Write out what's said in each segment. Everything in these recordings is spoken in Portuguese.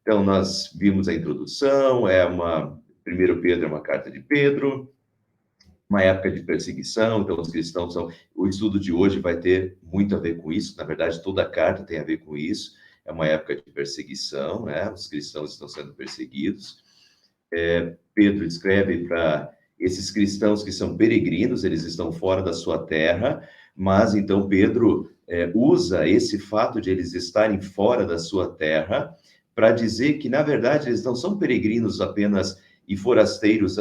Então, nós vimos a introdução, 1 Pedro é uma carta de Pedro, uma época de perseguição, então os cristãos são... O estudo de hoje vai ter muito a ver com isso, na verdade, toda a carta tem a ver com isso, é uma época de perseguição, né? Os cristãos estão sendo perseguidos. Pedro escreve para esses cristãos que são peregrinos, eles estão fora da sua terra, mas então Pedro usa esse fato de eles estarem fora da sua terra para dizer que, na verdade, eles não são peregrinos apenas e forasteiros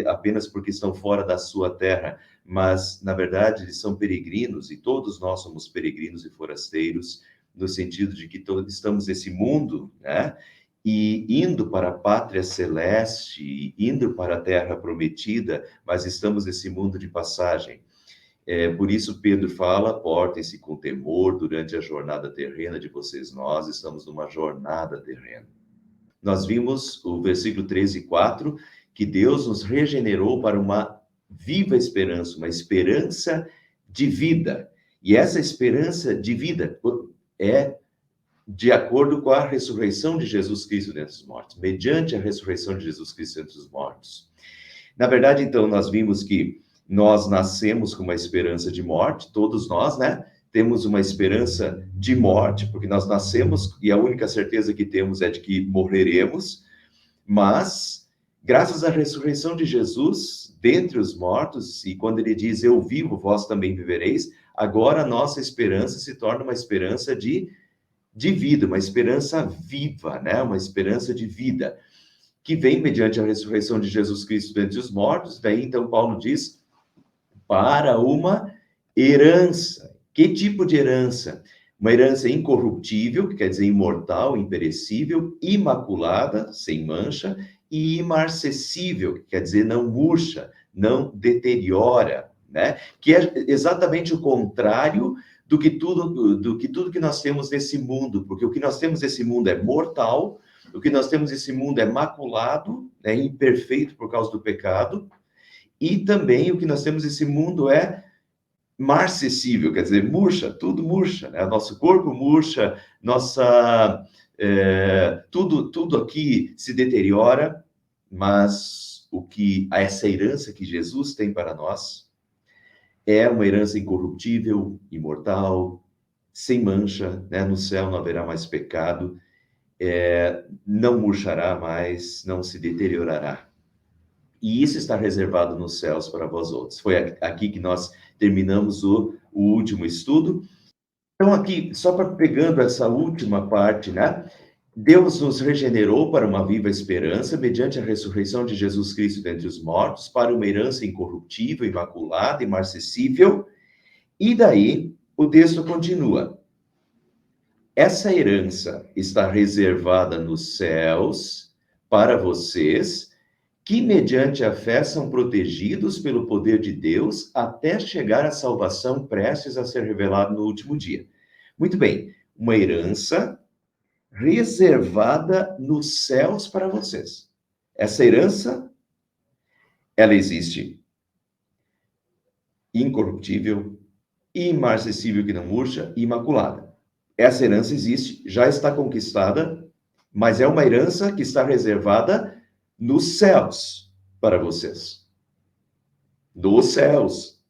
apenas porque estão fora da sua terra, mas, na verdade, eles são peregrinos, e todos nós somos peregrinos e forasteiros, no sentido de que todos estamos nesse mundo, né? E indo para a pátria celeste, indo para a terra prometida, mas estamos nesse mundo de passagem. Por isso Pedro fala, portem-se com temor durante a jornada terrena de vocês. Nós estamos numa jornada terrena. Nós vimos o versículo 13 e 4, que Deus nos regenerou para uma viva esperança, uma esperança de vida. E essa esperança de vida é de acordo com a ressurreição de Jesus Cristo dentre os mortos, mediante a ressurreição de Jesus Cristo dentre os mortos. Na verdade, então, nós vimos que nós nascemos com uma esperança de morte, todos nós, né? Temos uma esperança de morte, porque nós nascemos e a única certeza que temos é de que morreremos, mas, graças à ressurreição de Jesus dentre os mortos, e quando ele diz, eu vivo, vós também vivereis, agora a nossa esperança se torna uma esperança de vida, uma esperança viva, né? Uma esperança de vida, que vem mediante a ressurreição de Jesus Cristo dentre os mortos. Daí, então, Paulo diz, para uma herança. Que tipo de herança? Uma herança incorruptível, que quer dizer imortal, imperecível, imaculada, sem mancha, e imarcessível, que quer dizer não murcha, não deteriora, né? Que é exatamente o contrário do que tudo que nós temos nesse mundo, porque o que nós temos nesse mundo é mortal, o que nós temos nesse mundo é maculado, é imperfeito por causa do pecado, e também o que nós temos nesse mundo é marcessível, quer dizer, murcha, tudo murcha, né? Nosso corpo murcha, tudo aqui se deteriora, mas essa herança que Jesus tem para nós é uma herança incorruptível, imortal, sem mancha, né? No céu não haverá mais pecado, não murchará mais, não se deteriorará. E isso está reservado nos céus para vós outros. Foi aqui que nós terminamos o último estudo. Então, aqui, só para pegando essa última parte, né? Deus nos regenerou para uma viva esperança, mediante a ressurreição de Jesus Cristo dentre os mortos, para uma herança incorruptível, imaculada, imarcessível. E daí, o texto continua. Essa herança está reservada nos céus para vocês, que mediante a fé são protegidos pelo poder de Deus até chegar à salvação prestes a ser revelada no último dia. Muito bem, uma herança reservada nos céus para vocês. Essa herança, ela existe incorruptível, imarcessível que não murcha, imaculada. Essa herança existe, já está conquistada, mas é uma herança que está reservada nos céus para vocês. Nos céus.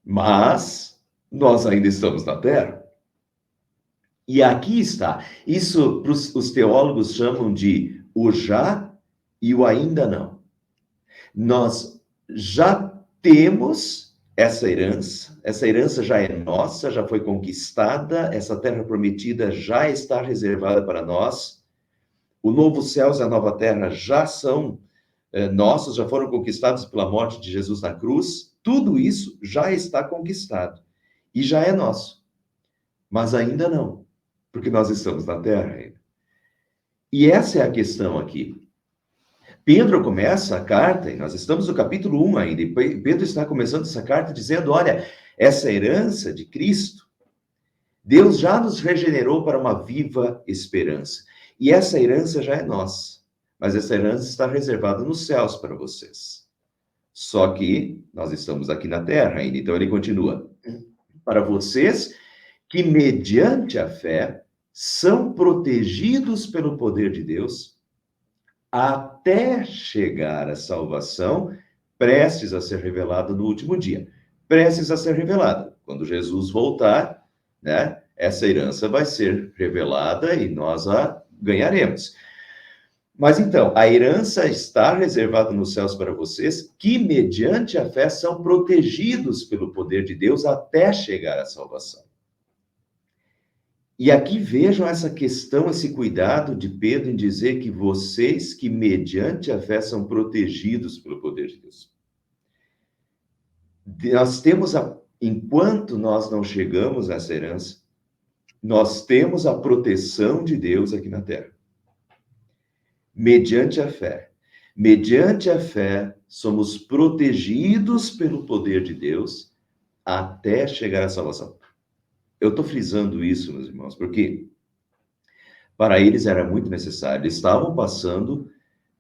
Mas nós ainda estamos na terra. E aqui está. Isso os teólogos chamam de o já e o ainda não. Nós já temos essa herança já é nossa, já foi conquistada, essa terra prometida já está reservada para nós. O novo céu e a nova terra já são nossos, já foram conquistados pela morte de Jesus na cruz. Tudo isso já está conquistado e já é nosso. Mas ainda não, porque nós estamos na terra ainda. E essa é a questão aqui. Pedro começa a carta, e nós estamos no capítulo 1 ainda, e Pedro está começando essa carta dizendo, olha, essa herança de Cristo, Deus já nos regenerou para uma viva esperança. E essa herança já é nossa, mas essa herança está reservada nos céus para vocês. Só que nós estamos aqui na terra ainda, então ele continua. Para vocês que, mediante a fé, são protegidos pelo poder de Deus até chegar à salvação, prestes a ser revelada no último dia. Prestes a ser revelada. Quando Jesus voltar, né, essa herança vai ser revelada e nós a ganharemos. Mas então, a herança está reservada nos céus para vocês, que mediante a fé são protegidos pelo poder de Deus até chegar à salvação. E aqui vejam essa questão, esse cuidado de Pedro em dizer que vocês que mediante a fé são protegidos pelo poder de Deus. Nós temos, enquanto nós não chegamos a essa herança, nós temos a proteção de Deus aqui na terra. Mediante a fé. Mediante a fé, somos protegidos pelo poder de Deus até chegar à salvação. Eu estou frisando isso, meus irmãos, porque para eles era muito necessário. Eles estavam passando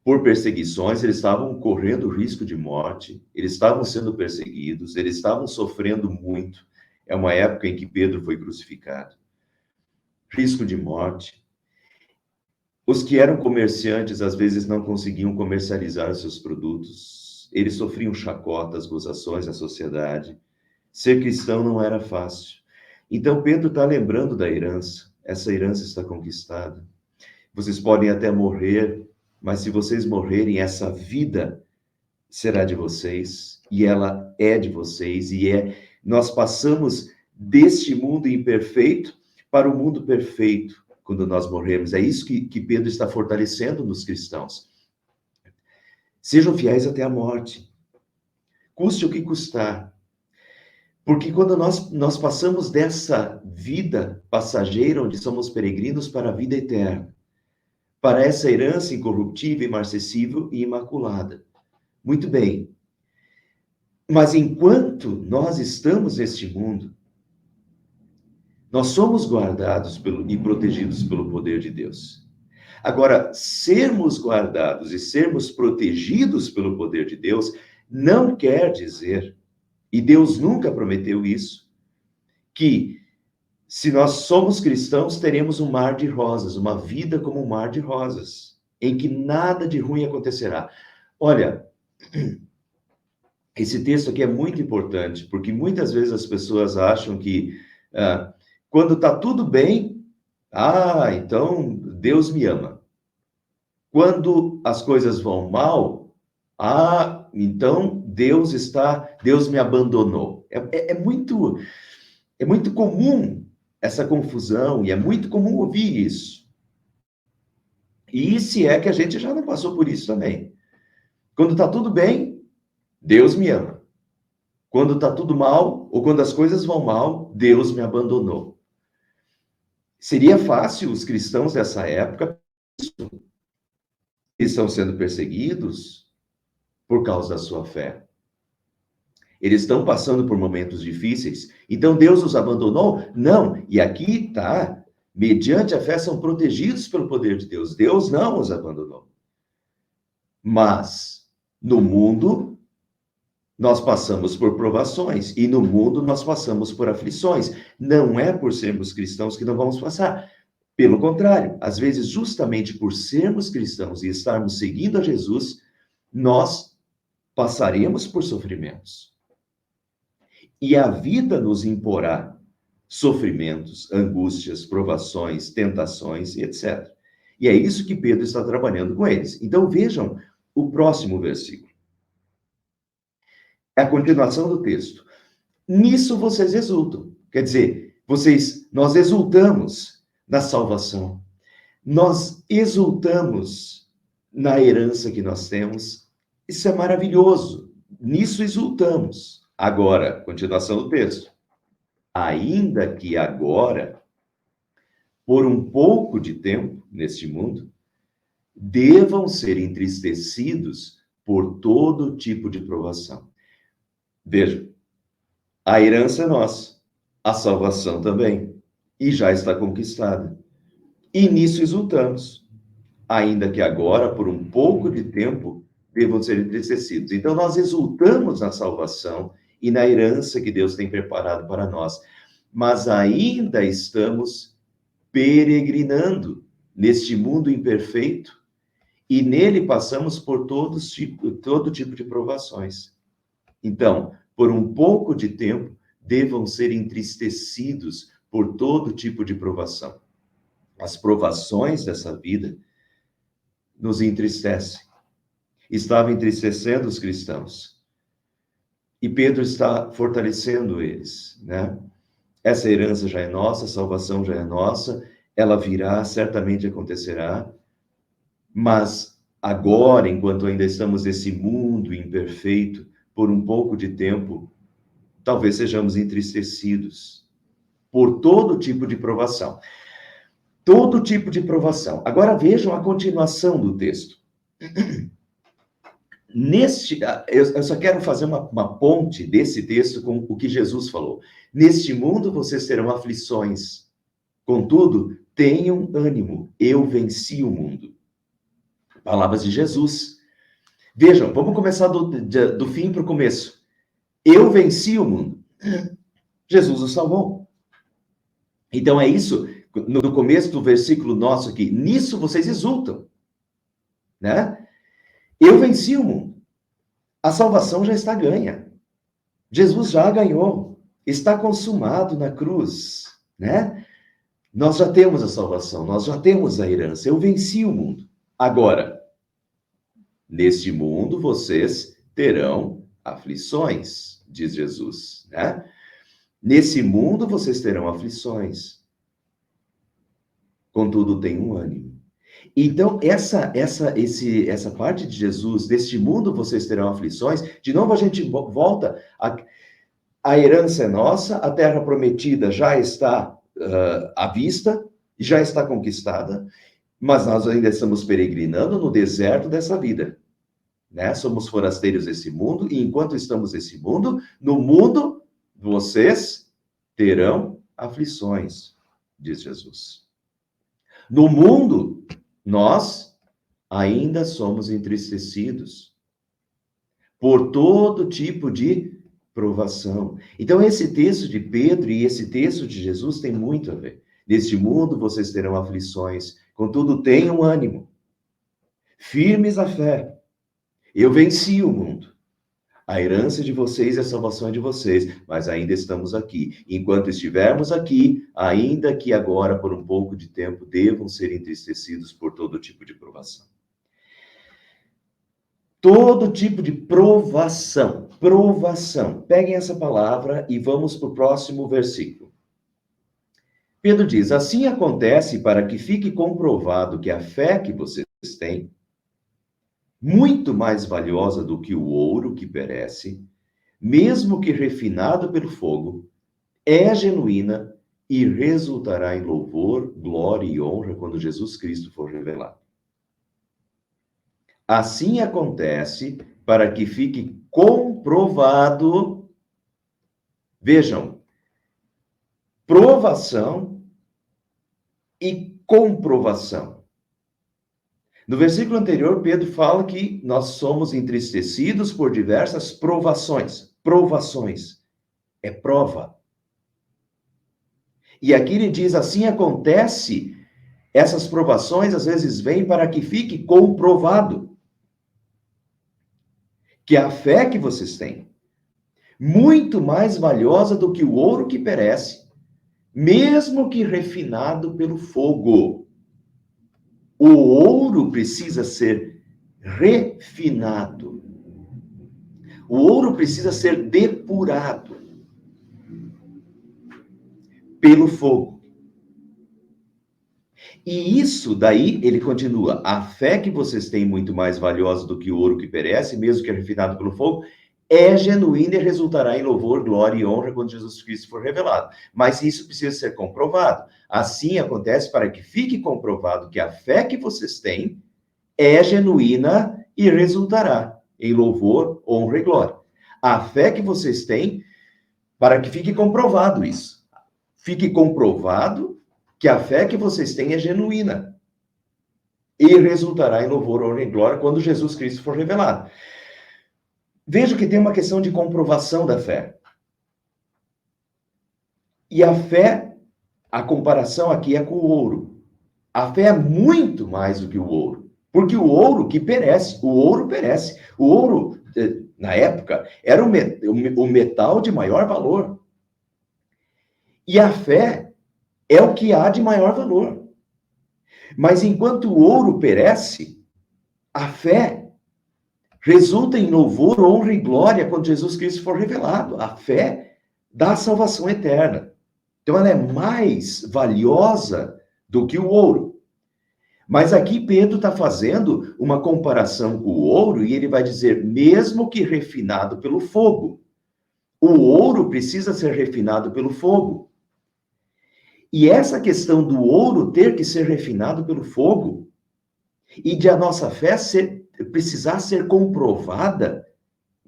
por perseguições, eles estavam correndo risco de morte, eles estavam sendo perseguidos, eles estavam sofrendo muito. É uma época em que Pedro foi crucificado. Risco de morte. Os que eram comerciantes, às vezes, não conseguiam comercializar seus produtos. Eles sofriam chacotas, gozações da sociedade. Ser cristão não era fácil. Então, Pedro está lembrando da herança. Essa herança está conquistada. Vocês podem até morrer, mas se vocês morrerem, essa vida será de vocês. E ela é de vocês. Nós passamos deste mundo imperfeito para o mundo perfeito quando nós morremos. É isso que Pedro está fortalecendo nos cristãos. Sejam fiéis até a morte. Custe o que custar. Porque quando nós passamos dessa vida passageira, onde somos peregrinos, para a vida eterna, para essa herança incorruptível, imarcessível e imaculada. Muito bem. Mas enquanto nós estamos neste mundo, nós somos guardados e protegidos pelo poder de Deus. Agora, sermos guardados e sermos protegidos pelo poder de Deus não quer dizer, e Deus nunca prometeu isso, que se nós somos cristãos, teremos um mar de rosas, uma vida como um mar de rosas, em que nada de ruim acontecerá. Olha, esse texto aqui é muito importante, porque muitas vezes as pessoas acham que quando está tudo bem, então Deus me ama. Quando as coisas vão mal, então Deus me abandonou. É muito comum essa confusão, e é muito comum ouvir isso. E se é que a gente já não passou por isso também. Quando está tudo bem, Deus me ama. Quando está tudo mal, ou quando as coisas vão mal, Deus me abandonou. Seria fácil os cristãos dessa época, eles estão sendo perseguidos por causa da sua fé. Eles estão passando por momentos difíceis, então Deus os abandonou? Não, e aqui está, mediante a fé são protegidos pelo poder de Deus. Deus não os abandonou. Mas, no mundo, nós passamos por provações, e no mundo nós passamos por aflições. Não é por sermos cristãos que não vamos passar. Pelo contrário, às vezes, justamente por sermos cristãos e estarmos seguindo a Jesus, nós passaremos por sofrimentos. E a vida nos imporá sofrimentos, angústias, provações, tentações e etc. E é isso que Pedro está trabalhando com eles. Então, vejam o próximo versículo. É a continuação do texto. Nisso vocês exultam. Quer dizer, nós exultamos na salvação. Nós exultamos na herança que nós temos. Isso é maravilhoso. Nisso exultamos. Agora, continuação do texto. Ainda que agora, por um pouco de tempo neste mundo, devam ser entristecidos por todo tipo de provação. Veja, a herança é nossa, a salvação também, e já está conquistada. E nisso exultamos, ainda que agora, por um pouco de tempo, devam ser entristecidos. Então, nós exultamos na salvação e na herança que Deus tem preparado para nós, mas ainda estamos peregrinando neste mundo imperfeito, e nele passamos por todo tipo de provações. Então, por um pouco de tempo, devam ser entristecidos por todo tipo de provação. As provações dessa vida nos entristecem. Estava entristecendo os cristãos. E Pedro está fortalecendo eles, né? Essa herança já é nossa, a salvação já é nossa, ela virá, certamente acontecerá, mas agora, enquanto ainda estamos nesse mundo imperfeito, por um pouco de tempo, talvez sejamos entristecidos por todo tipo de provação. Todo tipo de provação. Agora vejam a continuação do texto. Eu só quero fazer uma ponte desse texto com o que Jesus falou. Neste mundo vocês terão aflições, contudo, tenham ânimo, eu venci o mundo. Palavras de Jesus. Vejam, vamos começar do fim para o começo. Eu venci o mundo. Jesus o salvou. Então é isso, no começo do versículo nosso aqui, nisso vocês exultam, né? Eu venci o mundo. A salvação já está ganha. Jesus já ganhou. Está consumado na cruz, né? Nós já temos a salvação, nós já temos a herança. Eu venci o mundo. Agora, neste mundo vocês terão aflições, diz Jesus, né? Nesse mundo vocês terão aflições. Contudo, tenham ânimo. Então, essa parte de Jesus, neste mundo vocês terão aflições, de novo a gente volta, a herança é nossa, a terra prometida já está à vista, já está conquistada, mas nós ainda estamos peregrinando no deserto dessa vida, né? Somos forasteiros desse mundo, e enquanto estamos nesse mundo, no mundo vocês terão aflições, diz Jesus. No mundo, nós ainda somos entristecidos por todo tipo de provação. Então, esse texto de Pedro e esse texto de Jesus tem muito a ver. Neste mundo vocês terão aflições, contudo, tenham ânimo, firmes a fé. Eu venci o mundo. A herança de vocês é a salvação de vocês, mas ainda estamos aqui. Enquanto estivermos aqui, ainda que agora, por um pouco de tempo, devam ser entristecidos por todo tipo de provação. Todo tipo de provação. Provação. Peguem essa palavra e vamos para o próximo versículo. Pedro diz: assim acontece para que fique comprovado que a fé que vocês têm, muito mais valiosa do que o ouro que perece, mesmo que refinado pelo fogo, é genuína e resultará em louvor, glória e honra quando Jesus Cristo for revelado. Assim acontece para que fique comprovado. Vejam, provação e comprovação. No versículo anterior, Pedro fala que nós somos entristecidos por diversas provações. Provações. É prova. E aqui ele diz, assim acontece, essas provações às vezes vêm para que fique comprovado que a fé que vocês têm, muito mais valiosa do que o ouro que perece, mesmo que refinado pelo fogo. O ouro precisa ser refinado. O ouro precisa ser depurado pelo fogo. E isso daí, ele continua, a fé que vocês têm muito mais valiosa do que o ouro que perece, mesmo que é refinado pelo fogo, é genuína e resultará em louvor, glória e honra quando Jesus Cristo for revelado. Mas isso precisa ser comprovado. Assim acontece para que fique comprovado que a fé que vocês têm é genuína e resultará em louvor, honra e glória. A fé que vocês têm, para que fique comprovado isso. Fique comprovado que a fé que vocês têm é genuína e resultará em louvor, honra e glória quando Jesus Cristo for revelado. Veja que tem uma questão de comprovação da fé. E a fé A comparação aqui é com o ouro. A fé é muito mais do que o ouro. Porque o ouro que perece, o ouro perece. O ouro, na época, era o metal de maior valor. E a fé é o que há de maior valor. Mas enquanto o ouro perece, a fé resulta em louvor, honra e glória quando Jesus Cristo for revelado. A fé dá a salvação eterna. Então ela é mais valiosa do que o ouro. Mas aqui Pedro está fazendo uma comparação com o ouro e ele vai dizer, mesmo que refinado pelo fogo. O ouro precisa ser refinado pelo fogo. E essa questão do ouro ter que ser refinado pelo fogo e de a nossa fé precisar ser comprovada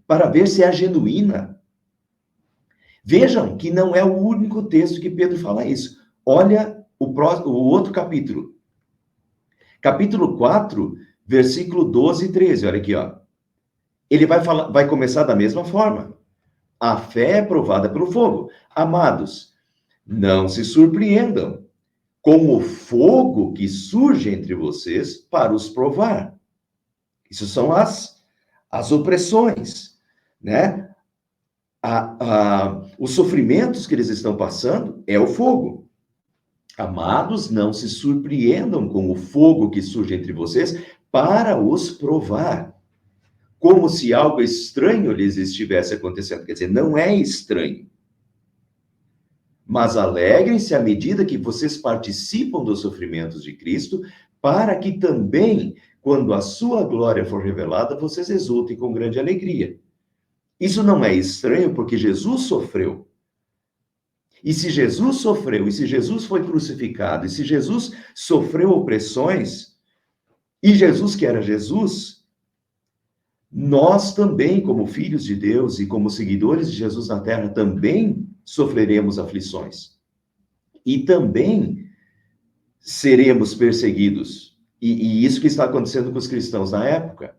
para ver se é genuína. Vejam que não é o único texto que Pedro fala isso. Olha o outro capítulo. Capítulo 4, versículo 12 e 13. Olha aqui, ó. Ele vai começar da mesma forma. A fé é provada pelo fogo. Amados, não se surpreendam com o fogo que surge entre vocês para os provar. Isso são as opressões, né? Os sofrimentos que eles estão passando é o fogo. Amados, não se surpreendam com o fogo que surge entre vocês para os provar, como se algo estranho lhes estivesse acontecendo. Quer dizer, não é estranho. Mas alegrem-se à medida que vocês participam dos sofrimentos de Cristo, para que também, quando a sua glória for revelada, vocês exultem com grande alegria. Isso não é estranho, porque Jesus sofreu. E se Jesus sofreu, e se Jesus foi crucificado, e se Jesus sofreu opressões, e Jesus que era Jesus, nós também, como filhos de Deus e como seguidores de Jesus na terra, também sofreremos aflições. E também seremos perseguidos. E isso que está acontecendo com os cristãos na época.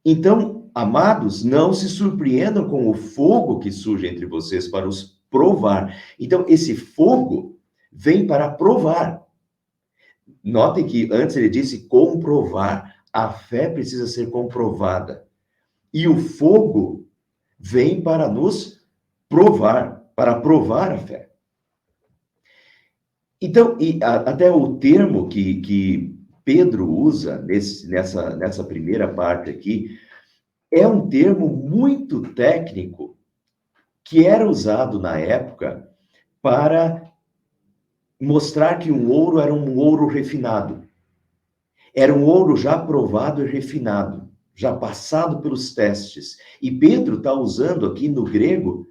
Então, amados, não se surpreendam com o fogo que surge entre vocês para os provar. Então, esse fogo vem para provar. Notem que antes ele disse comprovar. A fé precisa ser comprovada. E o fogo vem para nos provar, para provar a fé. Então, até o termo que Pedro usa nessa primeira parte aqui, é um termo muito técnico que era usado na época para mostrar que um ouro era um ouro refinado. Era um ouro já provado e refinado, já passado pelos testes. E Pedro está usando aqui no grego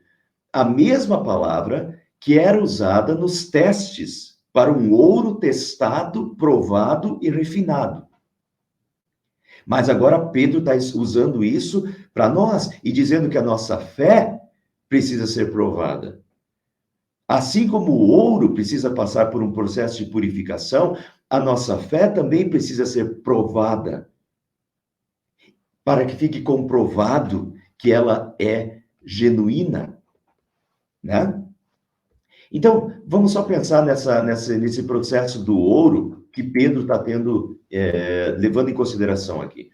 a mesma palavra que era usada nos testes para um ouro testado, provado e refinado. Mas agora Pedro está usando isso para nós e dizendo que a nossa fé precisa ser provada. Assim como o ouro precisa passar por um processo de purificação, a nossa fé também precisa ser provada, para que fique comprovado que ela é genuína, né? Então, vamos só pensar nesse processo do ouro que Pedro está levando em consideração aqui.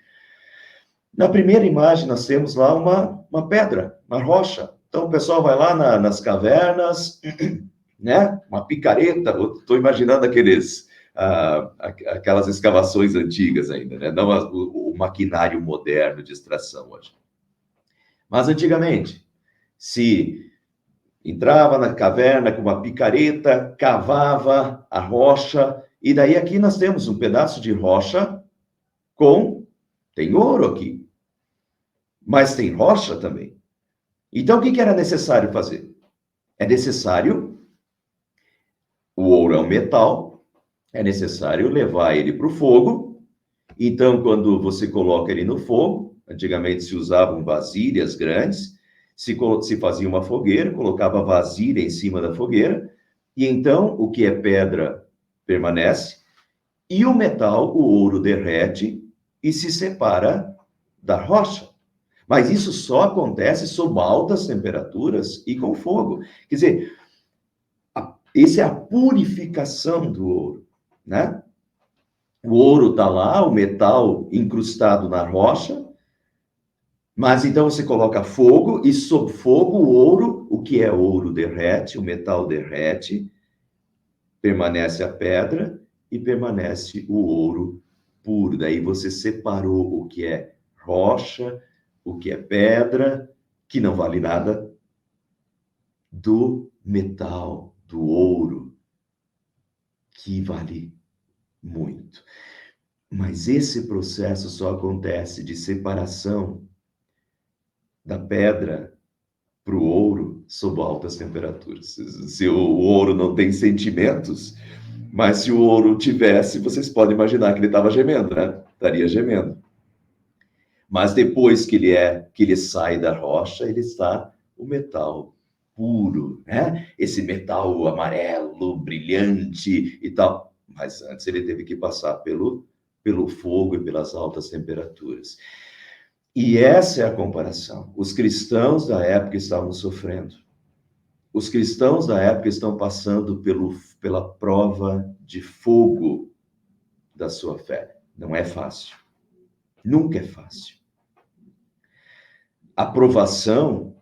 Na primeira imagem, nós temos lá uma pedra, uma rocha. Então, o pessoal vai lá nas cavernas, né? Uma picareta, estou imaginando aquelas escavações antigas ainda, né? Não o maquinário moderno de extração hoje. Mas antigamente, se entrava na caverna com uma picareta, cavava a rocha, e daí aqui nós temos um pedaço de rocha tem ouro aqui, mas tem rocha também. Então, o que era necessário fazer? É necessário, o ouro é um metal, é necessário levar ele para o fogo. Então, quando você coloca ele no fogo, antigamente se usavam vasilhas grandes, se fazia uma fogueira, colocava vasilha em cima da fogueira, e então o que é pedra permanece, e o metal, o ouro, derrete e se separa da rocha. Mas isso só acontece sob altas temperaturas e com fogo. Quer dizer, Essa é a purificação do ouro, né? O ouro está lá, o metal incrustado na rocha, mas então você coloca fogo e sob fogo o ouro, o que é ouro derrete, o metal derrete, permanece a pedra e permanece o ouro puro. Daí você separou o que é rocha, o que é pedra, que não vale nada, do metal, do ouro, que vale muito. Mas esse processo só acontece de separação da pedra para o ouro sob altas temperaturas. Se o ouro não tem sentimentos, mas se o ouro tivesse, vocês podem imaginar que ele estava gemendo, né? Estaria gemendo. Mas depois que ele sai da rocha, ele está o metal puro, né? Esse metal amarelo, brilhante e tal. Mas antes ele teve que passar pelo fogo e pelas altas temperaturas. E essa é a comparação. Os cristãos da época estavam sofrendo. Os cristãos da época estão passando pela prova de fogo da sua fé. Não é fácil. Nunca é fácil. A provação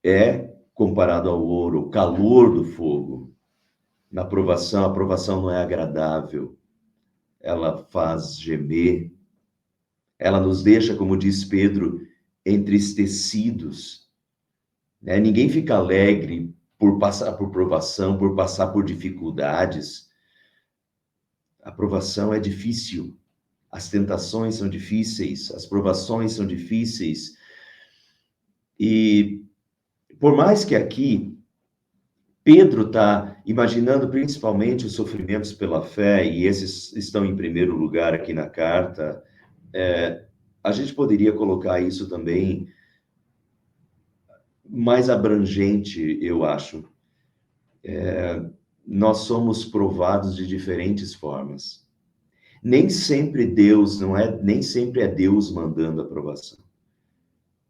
é comparado ao ouro, o calor do fogo. Na provação, a provação não é agradável. Ela faz gemer. Ela nos deixa, como diz Pedro, entristecidos. Né? Ninguém fica alegre por passar por provação, por passar por dificuldades. A provação é difícil. As tentações são difíceis, as provações são difíceis. E por mais que aqui Pedro está imaginando principalmente os sofrimentos pela fé, e esses estão em primeiro lugar aqui na carta, a gente poderia colocar isso também mais abrangente, eu acho. Nós somos provados de diferentes formas. Nem sempre nem sempre é Deus mandando a provação.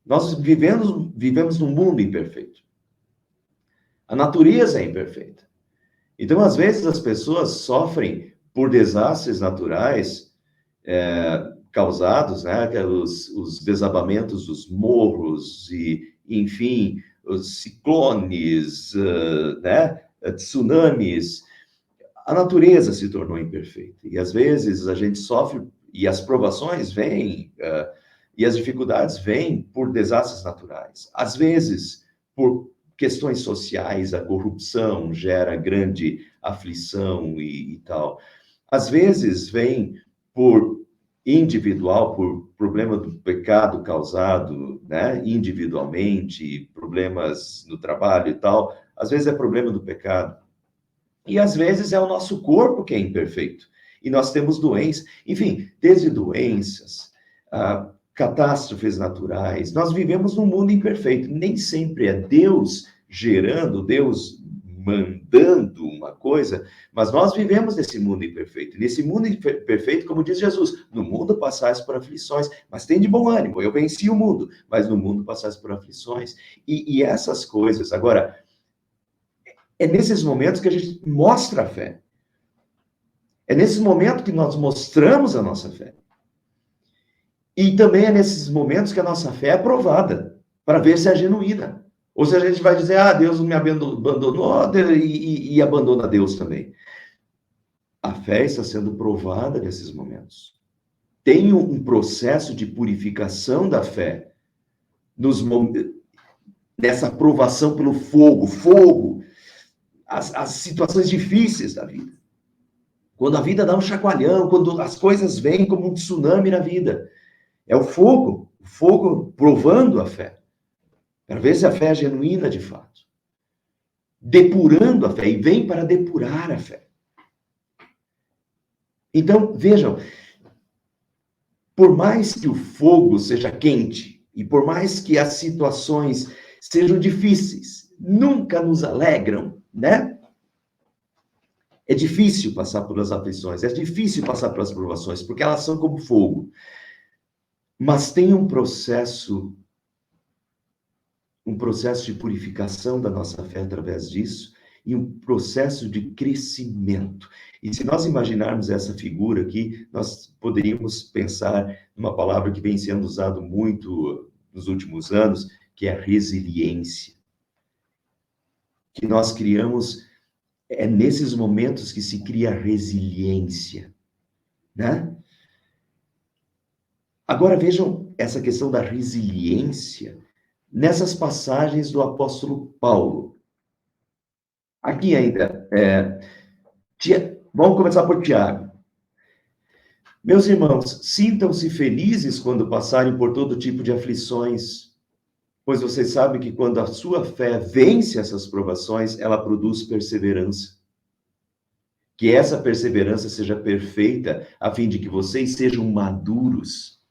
Nós vivemos num mundo imperfeito. A natureza é imperfeita. Então, às vezes, as pessoas sofrem por desastres naturais causados, né? Os desabamentos dos morros e, enfim, os ciclones, né? Tsunamis. A natureza se tornou imperfeita. E, às vezes, a gente sofre, e as provações vêm, e as dificuldades vêm por desastres naturais. Às vezes, por questões sociais, a corrupção gera grande aflição e tal. Às vezes, vem por individual, por problema do pecado causado, né, individualmente, problemas no trabalho e tal. Às vezes é problema do pecado. E às vezes é o nosso corpo que é imperfeito. E nós temos doenças, enfim, desde doenças, catástrofes naturais. Nós vivemos num mundo imperfeito. Nem sempre é Deus gerando, Deus mandando uma coisa, mas nós vivemos nesse mundo imperfeito. Nesse mundo imperfeito, como diz Jesus, no mundo passais por aflições, mas tem de bom ânimo, eu venci o mundo, mas no mundo passais por aflições. E essas coisas, agora, é nesses momentos que a gente mostra a fé. É nesses momentos que nós mostramos a nossa fé. E também é nesses momentos que a nossa fé é provada, para ver se é genuína. Ou se a gente vai dizer, Deus me abandonou e abandona Deus também. A fé está sendo provada nesses momentos. Tem um processo de purificação da fé nessa provação pelo fogo, as situações difíceis da vida. Quando a vida dá um chacoalhão, quando as coisas vêm como um tsunami na vida. É o fogo provando a fé. Para ver se a fé é genuína de fato. Depurando a fé, e vem para depurar a fé. Então, vejam, por mais que o fogo seja quente, e por mais que as situações sejam difíceis, nunca nos alegram, né? É difícil passar pelas aflições, é difícil passar pelas provações, porque elas são como fogo. Mas tem um processo de purificação da nossa fé através disso, em um processo de crescimento. E se nós imaginarmos essa figura aqui, nós poderíamos pensar numa palavra que vem sendo usada muito nos últimos anos, que é a resiliência. Que nós criamos, é nesses momentos que se cria a resiliência, né? Agora vejam essa questão da resiliência nessas passagens do apóstolo Paulo. Aqui ainda, vamos começar por Tiago. Meus irmãos, sintam-se felizes quando passarem por todo tipo de aflições, pois vocês sabem que quando a sua fé vence essas provações, ela produz perseverança. Que essa perseverança seja perfeita, a fim de que vocês sejam maduros.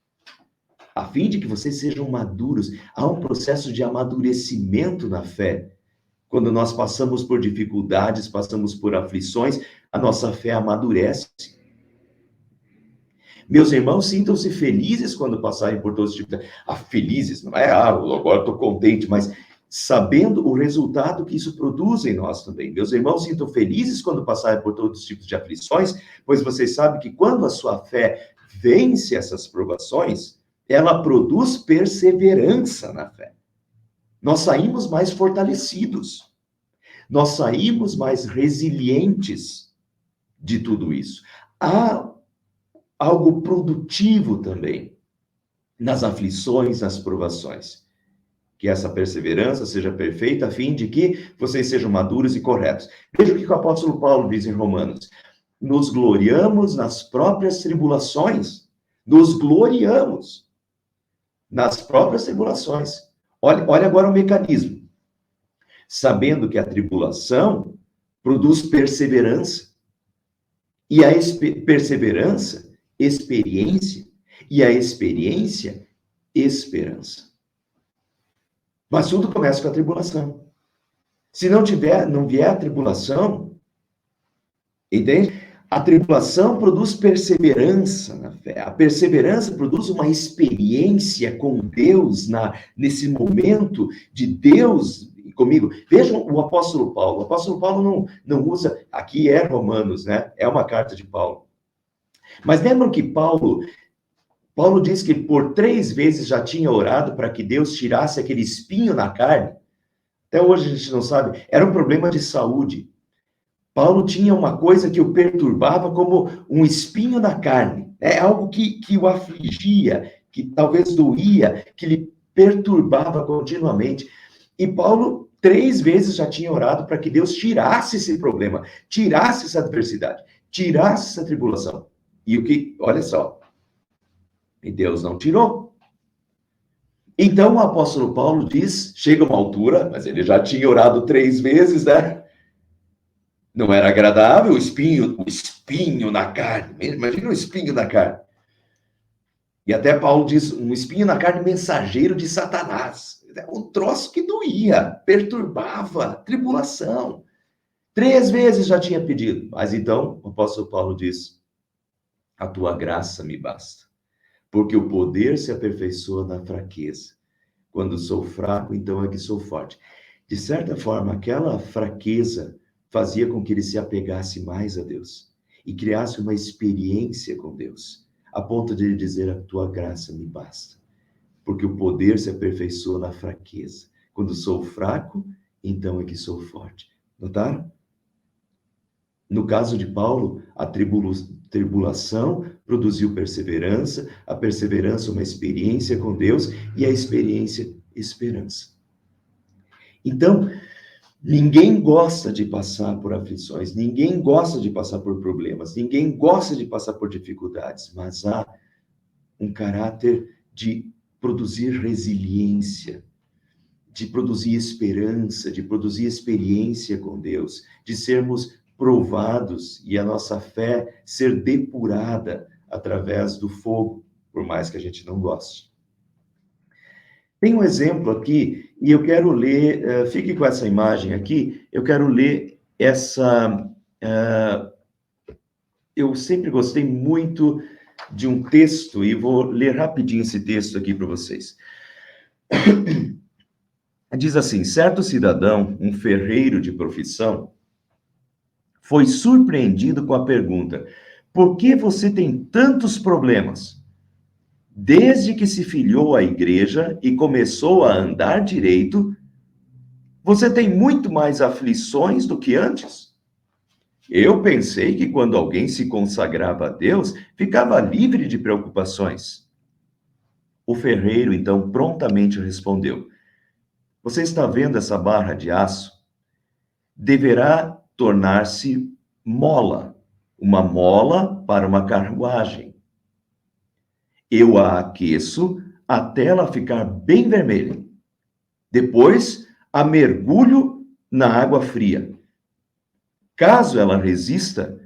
A fim de que vocês sejam maduros. Há um processo de amadurecimento na fé. Quando nós passamos por dificuldades, passamos por aflições, a nossa fé amadurece. Meus irmãos, sintam-se felizes quando passarem por todos os tipos de... felizes, não é, agora estou contente, mas sabendo o resultado que isso produz em nós também. Meus irmãos, sintam felizes quando passarem por todos os tipos de aflições, pois vocês sabem que quando a sua fé vence essas provações, ela produz perseverança na fé. Nós saímos mais fortalecidos. Nós saímos mais resilientes de tudo isso. Há algo produtivo também nas aflições, nas provações. Que essa perseverança seja perfeita, a fim de que vocês sejam maduros e corretos. Veja o que o apóstolo Paulo diz em Romanos. Nos gloriamos nas próprias tribulações. Nos gloriamos nas próprias tribulações. Olha agora o mecanismo. Sabendo que a tribulação produz perseverança. E a perseverança, experiência. E a experiência, esperança. Mas tudo começa com a tribulação. Se não vier a tribulação, entende? A tribulação produz perseverança na fé. A perseverança produz uma experiência com Deus nesse momento de Deus comigo. Vejam o apóstolo Paulo. O apóstolo Paulo não usa... Aqui é Romanos, né? É uma carta de Paulo. Mas lembram que Paulo diz que por 3 vezes já tinha orado para que Deus tirasse aquele espinho na carne. Até hoje a gente não sabe. Era um problema de saúde. Paulo tinha uma coisa que o perturbava como um espinho na carne. É algo que o afligia, que talvez doía, que lhe perturbava continuamente. E Paulo 3 vezes já tinha orado para que Deus tirasse esse problema, tirasse essa adversidade, tirasse essa tribulação. E olha só, e Deus não tirou. Então o apóstolo Paulo diz, chega uma altura, mas ele já tinha orado 3 vezes, né? Não era agradável o espinho na carne. Imagina um espinho na carne. E até Paulo diz, um espinho na carne mensageiro de Satanás. Um troço que doía, perturbava, tribulação. 3 vezes já tinha pedido. Mas então o apóstolo Paulo diz, a tua graça me basta. Porque o poder se aperfeiçoa na fraqueza. Quando sou fraco, então é que sou forte. De certa forma, aquela fraqueza fazia com que ele se apegasse mais a Deus e criasse uma experiência com Deus, a ponto de ele dizer, a tua graça me basta. Porque o poder se aperfeiçoa na fraqueza. Quando sou fraco, então é que sou forte. Notaram? No caso de Paulo, a tribulação produziu perseverança, a perseverança uma experiência com Deus e a experiência esperança. Então, ninguém gosta de passar por aflições, ninguém gosta de passar por problemas, ninguém gosta de passar por dificuldades, mas há um caráter de produzir resiliência, de produzir esperança, de produzir experiência com Deus, de sermos provados e a nossa fé ser depurada através do fogo, por mais que a gente não goste. Tem um exemplo aqui, e eu quero ler, fique com essa imagem aqui, eu quero ler essa... eu sempre gostei muito de um texto, e vou ler rapidinho esse texto aqui para vocês. Diz assim, certo cidadão, um ferreiro de profissão, foi surpreendido com a pergunta: por que você tem tantos problemas? Desde que se filiou à igreja e começou a andar direito, você tem muito mais aflições do que antes? Eu pensei que quando alguém se consagrava a Deus, ficava livre de preocupações. O ferreiro, então, prontamente respondeu: você está vendo essa barra de aço? Deverá tornar-se mola, uma mola para uma carruagem. Eu a aqueço até ela ficar bem vermelha. Depois, a mergulho na água fria. Caso ela resista,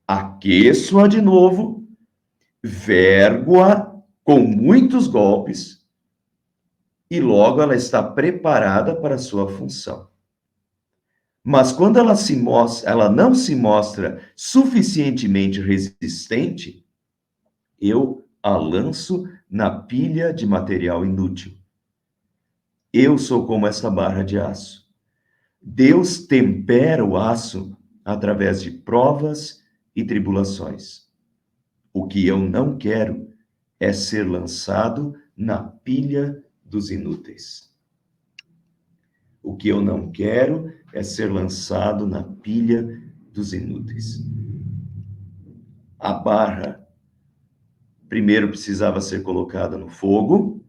aqueço-a de novo, vergo-a com muitos golpes e logo ela está preparada para a sua função. Mas quando ela não se mostra suficientemente resistente, eu a lanço na pilha de material inútil. Eu sou como essa barra de aço. Deus tempera o aço através de provas e tribulações. O que eu não quero é ser lançado na pilha dos inúteis. O que eu não quero é ser lançado na pilha dos inúteis. A barra primeiro precisava ser colocada no fogo,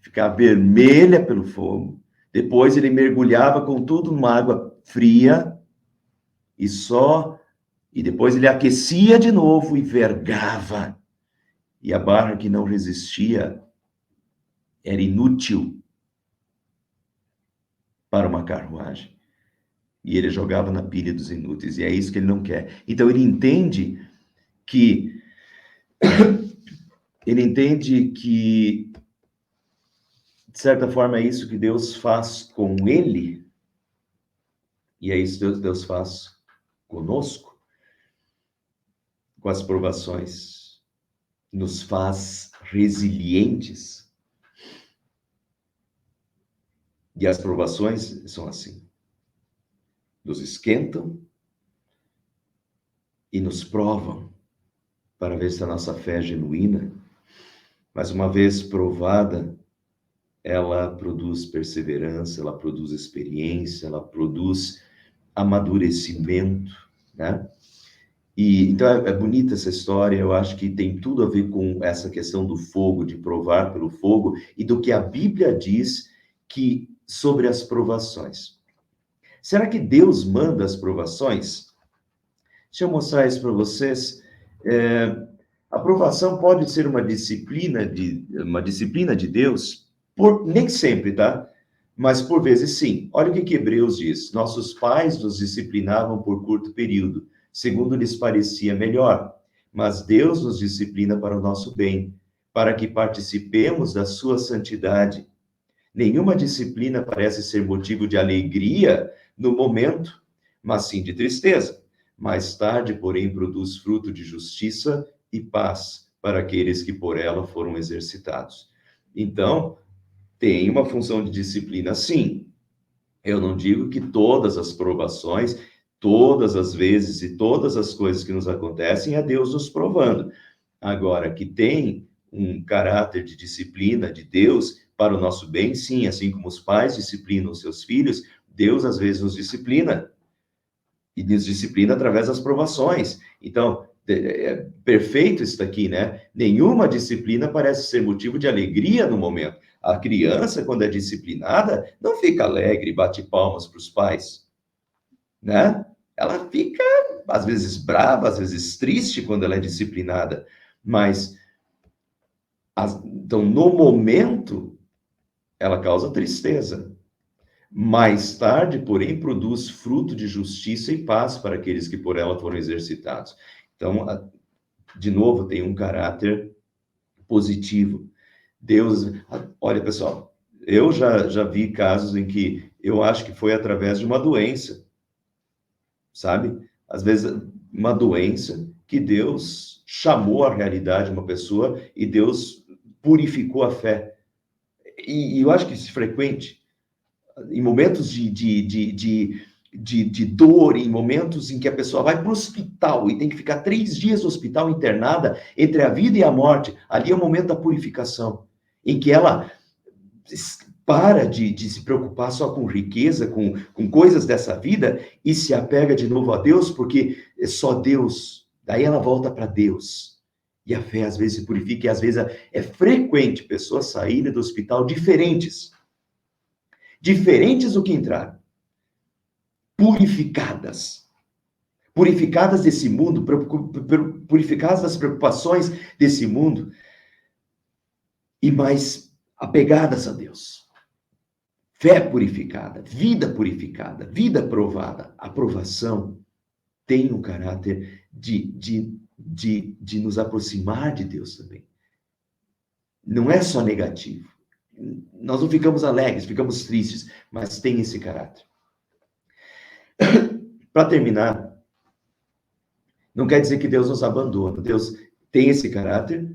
ficar vermelha pelo fogo. Depois ele mergulhava com tudo numa água fria e depois ele aquecia de novo e vergava. E a barra que não resistia era inútil para uma carruagem. E ele jogava na pilha dos inúteis, e é isso que ele não quer. Então ele entende que de certa forma, é isso que Deus faz com ele, e é isso que Deus faz conosco, com as provações, nos faz resilientes. E as provações são assim, nos esquentam e nos provam para ver se a nossa fé é genuína, mas uma vez provada, ela produz perseverança, ela produz experiência, ela produz amadurecimento, né? E então é bonita essa história, eu acho que tem tudo a ver com essa questão do fogo, de provar pelo fogo, e do que a Bíblia diz que sobre as provações. Será que Deus manda as provações? Deixa eu mostrar isso para vocês. A provação pode ser uma disciplina de Deus, nem sempre, tá? Mas por vezes sim. Olha o que Hebreus diz: nossos pais nos disciplinavam por curto período, segundo lhes parecia melhor, mas Deus nos disciplina para o nosso bem, para que participemos da sua santidade. Nenhuma disciplina parece ser motivo de alegria no momento, mas sim de tristeza. Mais tarde, porém, produz fruto de justiça e paz para aqueles que por ela foram exercitados. Então, tem uma função de disciplina, sim. Eu não digo que todas as provações, todas as vezes e todas as coisas que nos acontecem é Deus nos provando. Agora, que tem um caráter de disciplina de Deus para o nosso bem, sim, assim como os pais disciplinam os seus filhos, Deus às vezes nos disciplina, e nos disciplina através das provações. Então, é perfeito isso daqui, né? Nenhuma disciplina parece ser motivo de alegria no momento. A criança, quando é disciplinada, não fica alegre, bate palmas para os pais, né? Ela fica, às vezes, brava, às vezes triste quando ela é disciplinada, mas, então, no momento, ela causa tristeza. Mais tarde, porém, produz fruto de justiça e paz para aqueles que por ela foram exercitados. Então, de novo, tem um caráter positivo. Deus, olha, pessoal, eu já vi casos em que eu acho que foi através de uma doença, sabe? Às vezes, uma doença que Deus chamou à realidade uma pessoa e Deus purificou a fé. E eu acho que isso é frequente. Em momentos de de dor, em momentos em que a pessoa vai para o hospital e tem que ficar 3 dias no hospital internada, entre a vida e a morte, ali é o momento da purificação, em que ela para de se preocupar só com riqueza, com coisas dessa vida, e se apega de novo a Deus, porque é só Deus. Daí ela volta para Deus. E a fé às vezes se purifica, e às vezes é frequente pessoas saírem do hospital diferentes. Diferentes do que entraram. Purificadas. Purificadas desse mundo, purificadas das preocupações desse mundo, e mais apegadas a Deus. Fé purificada, vida provada. A aprovação tem um caráter de nos aproximar de Deus também. Não é só negativo. Nós não ficamos alegres, ficamos tristes, mas tem esse caráter. Para terminar, não quer dizer que Deus nos abandona. Deus tem esse caráter.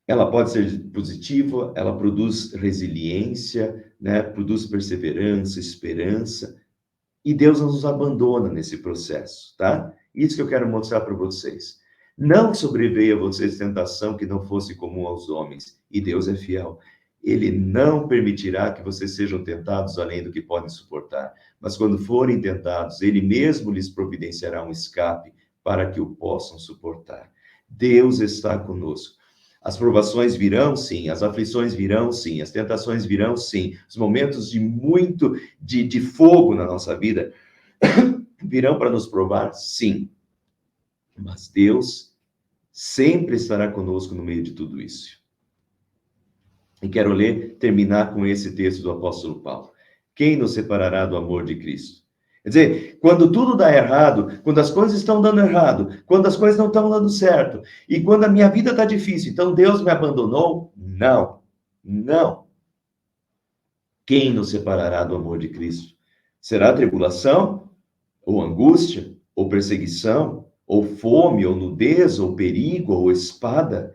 Ela pode ser positiva, ela produz resiliência, né? Produz perseverança, esperança, e Deus não nos abandona nesse processo, tá? Isso que eu quero mostrar para vocês. Não sobreveia a vocês tentação que não fosse comum aos homens, e Deus é fiel. Ele não permitirá que vocês sejam tentados além do que podem suportar, mas quando forem tentados, Ele mesmo lhes providenciará um escape para que o possam suportar. Deus está conosco. As provações virão, sim. As aflições virão, sim. As tentações virão, sim. Os momentos de fogo na nossa vida virão para nos provar, sim. Mas Deus sempre estará conosco no meio de tudo isso. E quero terminar com esse texto do apóstolo Paulo. Quem nos separará do amor de Cristo? Quer dizer, quando tudo dá errado, quando as coisas estão dando errado, quando as coisas não estão dando certo, e quando a minha vida está difícil, então Deus me abandonou? Não, não. Quem nos separará do amor de Cristo? Será tribulação? Ou angústia? Ou perseguição? Ou fome? Ou nudez? Ou perigo? Ou espada?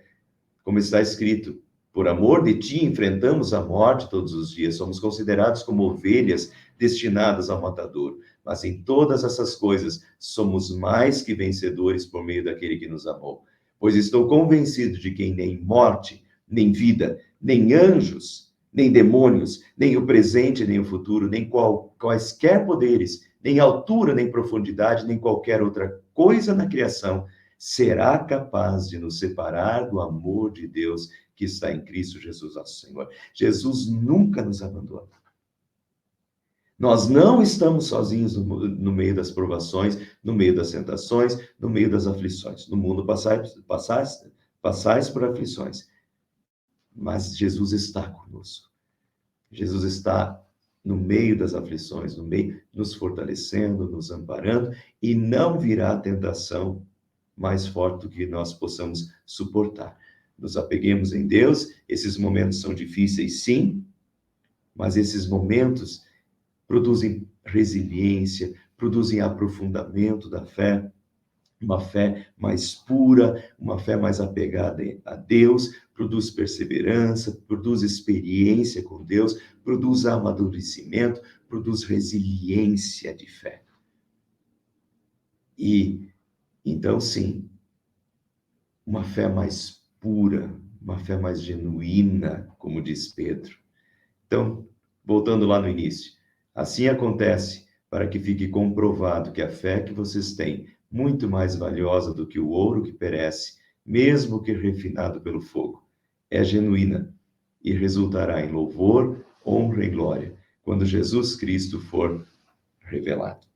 Como está escrito, por amor de ti enfrentamos a morte todos os dias, somos considerados como ovelhas destinadas ao matador. Mas em todas essas coisas, somos mais que vencedores por meio daquele que nos amou. Pois estou convencido de que nem morte, nem vida, nem anjos, nem demônios, nem o presente, nem o futuro, nem quaisquer poderes, nem altura, nem profundidade, nem qualquer outra coisa na criação, será capaz de nos separar do amor de Deus que está em Cristo Jesus, nosso Senhor. Jesus nunca nos abandona. Nós não estamos sozinhos no meio das provações, no meio das tentações, no meio das aflições. No mundo passais por aflições. Mas Jesus está conosco. Jesus está no meio das aflições, no meio, nos fortalecendo, nos amparando, e não virá tentação mais forte do que nós possamos suportar. Nos apeguemos em Deus. Esses momentos são difíceis, sim, mas esses momentos produzem resiliência, produzem aprofundamento da fé, uma fé mais pura, uma fé mais apegada a Deus, produz perseverança, produz experiência com Deus, produz amadurecimento, produz resiliência de fé. E, então, sim, uma fé mais pura, uma fé mais genuína, como diz Pedro. Então, voltando lá no início, assim acontece para que fique comprovado que a fé que vocês têm, muito mais valiosa do que o ouro que perece, mesmo que refinado pelo fogo, é genuína e resultará em louvor, honra e glória, quando Jesus Cristo for revelado.